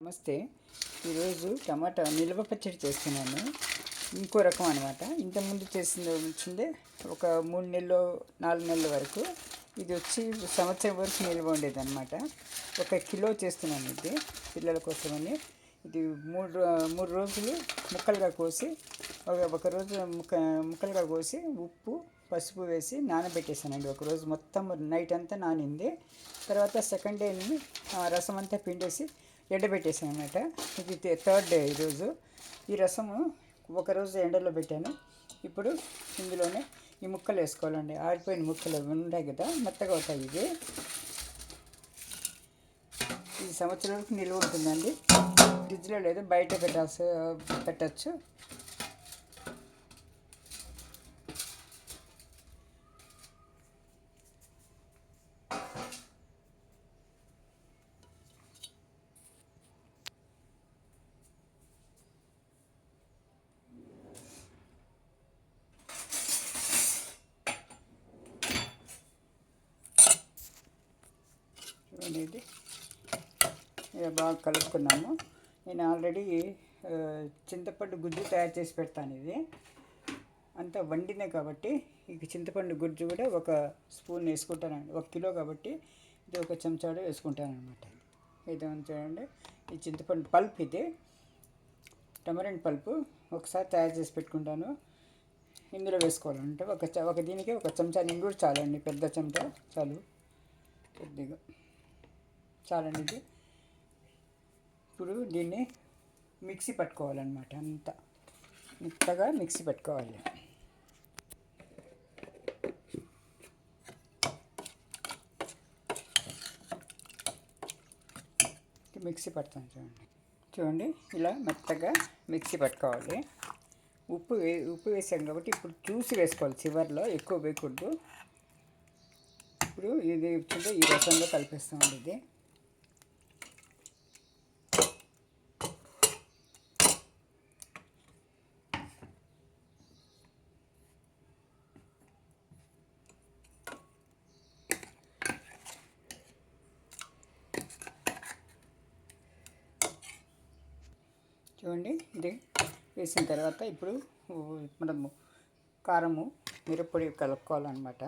నమస్తే. ఈరోజు టమాటా నిల్వ పచ్చడి చేస్తున్నాను. ఇంకో రకం అనమాట. ఇంతకుముందు వచ్చిందే ఒక 3 నెలలు 4 నెలల వరకు. ఇది వచ్చి సంవత్సరం వరకు నిల్వ ఉండేది అనమాట. 1 కిలో చేస్తున్నాను ఇది పిల్లల కోసమని. ఇది మూడు రోజులు ముక్కలుగా కోసి ఒక రోజు ముక్కలుగా కోసి ఉప్పు పసుపు వేసి నానబెట్టేసానండి. ఒకరోజు మొత్తం నైట్ అంతా నానింది. తర్వాత సెకండ్ డేని రసం అంతా పిండేసి ఎండబెట్టేసాను అనమాట. ఇది 3rd డే ఈరోజు. ఈ రసము ఒకరోజు ఎండలో పెట్టాను. ఇప్పుడు ఇందులోనే ఈ ముక్కలు వేసుకోవాలండి. ఆరిపోయిన ముక్కలు ఉంటాయి కదా, మెత్తగా అవుతాయి. ఇది సంవత్సరం వరకు నిల్వ ఉంటుందండి. ఫ్రిడ్జ్లో లేదు, బయట పెట్టచ్చు. అనేది బాగా కలుపుకున్నాము. నేను ఆల్రెడీ చింతపండు గుజ్జు తయారు చేసి పెడతాను. ఇది అంతా వండినే కాబట్టి ఇక చింతపండు గుజ్జు కూడా 1 స్పూన్ వేసుకుంటానండి. 1 కిలో కాబట్టి ఇది 1 చెంచాడు వేసుకుంటాను అనమాట. ఇది చూడండి, ఈ చింతపండు పల్ప్, ఇది టమరెంట్ పల్పు ఒకసారి తయారు చేసి పెట్టుకుంటాను. ఇందులో వేసుకోవాలంటే ఒక దీనికి 1 చెంచా నిండు చాలండి. పెద్ద చెంచా చాలు, కొద్దిగా చాలండి ఇది. ఇప్పుడు దీన్ని మిక్సీ పట్టుకోవాలన్నమాట. అంతా మెత్తగా మిక్సీ పట్టుకోవాలి. మిక్సీ పడతాను చూడండి, ఇలా మెత్తగా మిక్సీ పట్టుకోవాలి. ఉప్పు వేసాం కాబట్టి ఇప్పుడు చూసి వేసుకోవాలి. చివరిలో ఎక్కువ వేయకూడదు. ఇప్పుడు ఇది వచ్చిందో ఈ రసంలో కలిపేస్తామండి. ఇది చూడండి, ఇది వేసిన తర్వాత ఇప్పుడు మనము కారము మిరప్పొడి కలుపుకోవాలన్నమాట.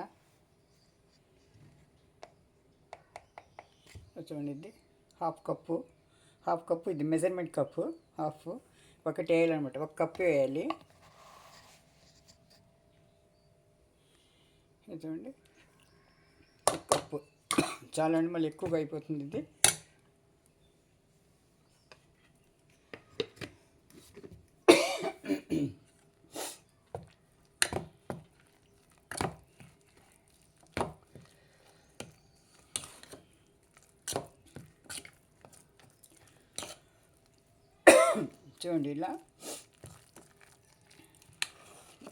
చూడండి, ఇది హాఫ్ కప్పు ఇది మెజర్మెంట్ కప్పు. ఒకటి వేయాలన్నమాట. 1 కప్పు వేయాలి. చూడండి, 1 కప్పు చాలండి, మళ్ళీ ఎక్కువగా అయిపోతుంది ఇది. చూడండి, ఇలా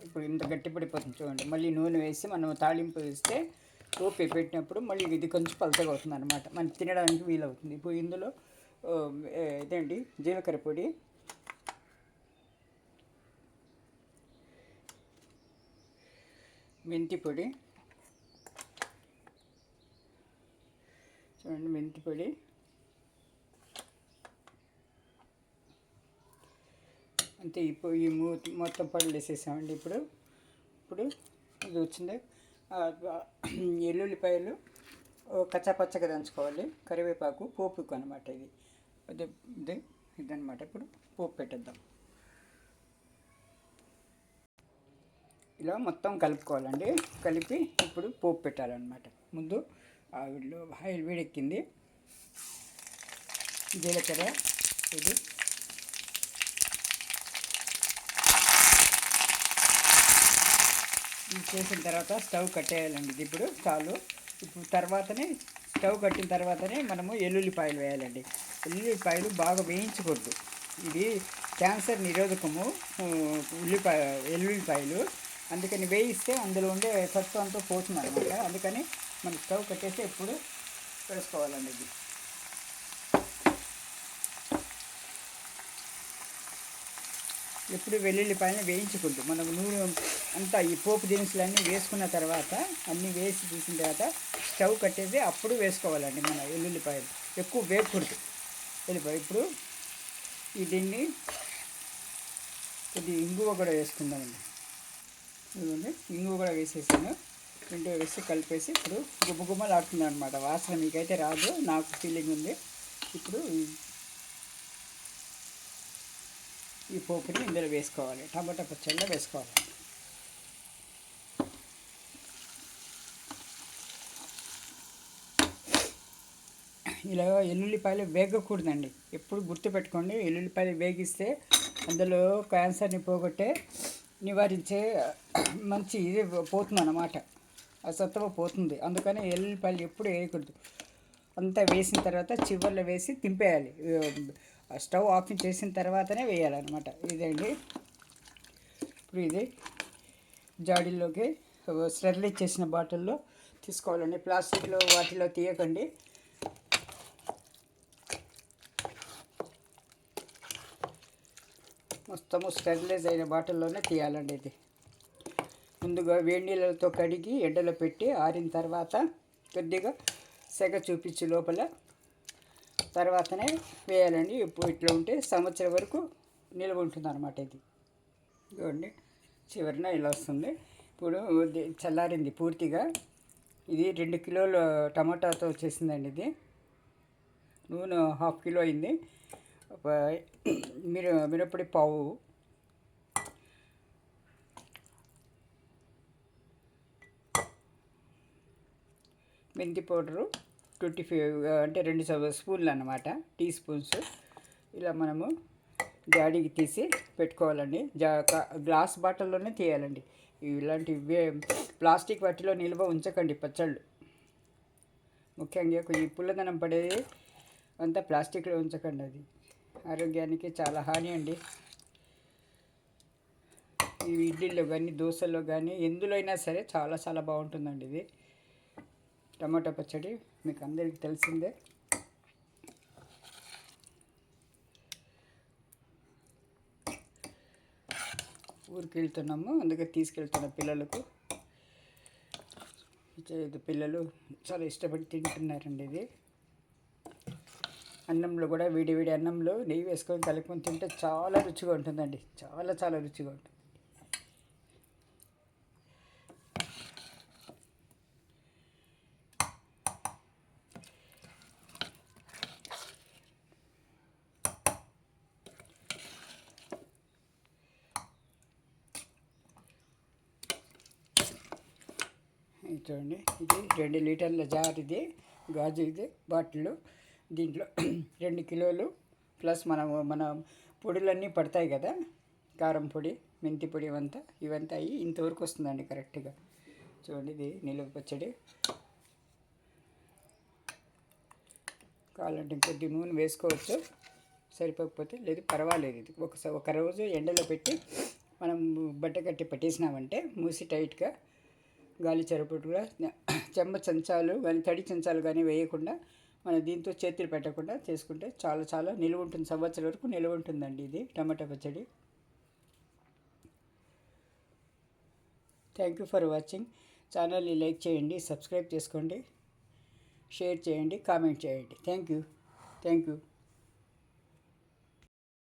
ఇప్పుడు ఇంత గట్టి పడిపోతుంది. చూడండి, మళ్ళీ నూనె వేసి మనం తాళింపు వేస్తే పోపు పెట్టినప్పుడు మళ్ళీ ఇది కొంచెం పలచగా అవుతుంది అనమాట. మనకి తినడానికి వీలవుతుంది. ఇప్పుడు ఇందులో ఇదేంటి జీలకర్ర పొడి, మెంతి పొడి, చూడండి మెంతి పొడి, అంతే. ఈ మొత్తం పళ్ళు వేసేసామండి. ఇప్పుడు ఇది వచ్చింది. ఎల్లుల్లిపాయలు కచ్చాపచ్చగా దంచుకోవాలి. కరివేపాకు, పోపుకు అనమాట. ఇదనమాట. ఇప్పుడు పోపు పెట్టేద్దాం. ఇలా మొత్తం కలుపుకోవాలండి. కలిపి ఇప్పుడు పోపు పెట్టాలన్నమాట. ముందు ఆవిడలో ఆయిల్ వేడెక్కింది. జీలకర్ర, ఇది చేసిన తర్వాత స్టవ్ కట్టేయాలండి. ఇది ఇప్పుడు చాలు. ఇప్పుడు స్టవ్ కట్టిన తర్వాతనే మనము ఎల్లుల్లిపాయలు వేయాలండి. ఎల్లుల్లిపాయలు బాగా వేయించకూడదు. ఇది క్యాన్సర్ నిరోధకము ఎల్లుల్లిపాయలు. అందుకని వేయిస్తే అందులో ఉండే సత్తు అంతా పోతుంది అనమాట. అందుకని మనం స్టవ్ కట్టేసి ఎప్పుడు వేసుకోవాలండి. ఇది ఎప్పుడు వెల్లుల్లిపాయలను వేయించకూడదు. మనం నూనె అంతా ఈ పోపు దినుసులన్నీ వేసుకున్న తర్వాత, అన్నీ వేసి తీసిన తర్వాత స్టవ్ కట్టేసి అప్పుడు వేసుకోవాలండి మన ఎల్లుల్లిపాయలు. ఎక్కువ వేయకూడదు. వెళ్ళిపోయి ఇప్పుడు దీన్ని కొద్దిగా ఇంగువ కూడా వేసుకుందామండి. ఇదిగోండి ఇంగువ కూడా వేసేసాను. రెండు వేసి కలిపేసి ఇప్పుడు గుమ్మగుమ్మలాడుతుంది అనమాట. వాసన మీకైతే రాదు, నాకు ఫీలింగ్ ఉంది. ఇప్పుడు ఈ పోపుని ఇందులో వేసుకోవాలి, టమాటా పచ్చడిలో వేసుకోవాలి. ఇలా ఎల్లుల్లిపాయలు వేగకూడదండి, ఎప్పుడు గుర్తుపెట్టుకోండి. ఎల్లుల్లిపాయలు వేగిస్తే అందులో క్యాన్సర్ని నివారించే మంచి ఇది పోతుంది అన్నమాట, అసత్వ పోతుంది. అందుకని ఎల్లుల్లిపాయలు ఎప్పుడు వేయకూడదు. అంతా వేసిన తర్వాత చివర్లో వేసి తింపేయాలి. స్టవ్ ఆఫ్ చేసిన తర్వాతనే వేయాలన్నమాట. ఇదండి. ఇప్పుడు ఇది జాడీల్లోకి స్టెరిలైజ్ చేసిన బాటిల్లో తీసుకోవాలండి. ప్లాస్టిక్లో వాటిలో తీయకండి. మొత్తము స్టెరిలైజ్ అయిన బాటిల్లోనే తీయాలండి. ఇది ముందుగా వేడి నీళ్ళతో కడిగి ఎండలో పెట్టి ఆరిన తర్వాత కొద్దిగా సెగ చూపించి లోపల తర్వాతనే వేయాలండి. ఇప్పుడు ఇట్లా ఉంటే సంవత్సరం వరకు నిల్వ ఉంటుంది అన్నమాట. ఇది ఇదిగోండి, చివరిన ఇలా వస్తుంది. ఇప్పుడు చల్లారింది పూర్తిగా. ఇది 2 కిలోల టమాటాతో చేసిందండి. ఇది నూనె 1/2 కిలో అయింది. మిరప్పొడి పావు, మెంతి పౌడరు 25 అంటే 2 స్పూన్లు అన్నమాట, టీ స్పూన్స్. ఇలా మనము జాడీకి తీసి పెట్టుకోవాలండి. గ్లాస్ బాటిల్లోనే తీయాలండి. ఇలాంటి ప్లాస్టిక్ వాటిలో నిల్వ ఉంచకండి పచ్చళ్ళు. ముఖ్యంగా ఈ పుల్లదనం పడేది అంతా ప్లాస్టిక్లో ఉంచకండి, అది ఆరోగ్యానికి చాలా హాని అండి. ఈ ఇడ్లీలో కానీ దోశల్లో కానీ ఎందులో అయినా సరే చాలా చాలా బాగుంటుందండి. ఇది టమాటా పచ్చడి మీకు అందరికీ తెలిసిందే. ఊరికి వెళ్తున్నాము, అందుకే తీసుకెళ్తున్న పిల్లలకు. పిల్లలు చాలా ఇష్టపడి తింటున్నారండి. ఇది అన్నంలో కూడా వేడి అన్నంలో నెయ్యి వేసుకొని కలుపుకొని తింటే చాలా రుచిగా ఉంటుందండి. చాలా చాలా రుచిగా ఉంటుంది. చూడండి, ఇది 2 లీటర్ల జార్, ఇది గాజు, ఇది బాటిల్. దీంట్లో 2 కిలోలు ప్లస్ మన పొడులన్నీ పడతాయి కదా, కారం పొడి, మెంతి పొడి, ఇవంతా అయ్యి ఇంతవరకు వస్తుందండి కరెక్ట్గా. చూడండి, ఇది నిలువ పచ్చడి. కావాలంటే ఇంకొద్ది నూనె వేసుకోవచ్చు, సరిపోకపోతే లేదు పర్వాలేదు. ఇది ఒక రోజు ఎండలో పెట్టి మనం బట్ట కట్టి పట్టేసినామంటే మూసి టైట్గా గాలి చెరపట్టుగా చెమ్మ చెంచాలు కానీ తడి చెంచాలు కానీ వేయకుండా మన దీంతో చేతులు పెట్టకుండా చేసుకుంటే చాలా చాలా నిలువ ఉంటుంది. సంవత్సరం వరకు నిలువ ఉంటుందండి ఇది టమాటా పచ్చడి. Thank you for watching. ఛానల్ని లైక్ చేయండి, సబ్స్క్రైబ్ చేసుకోండి, షేర్ చేయండి, కామెంట్ చేయండి. Thank you.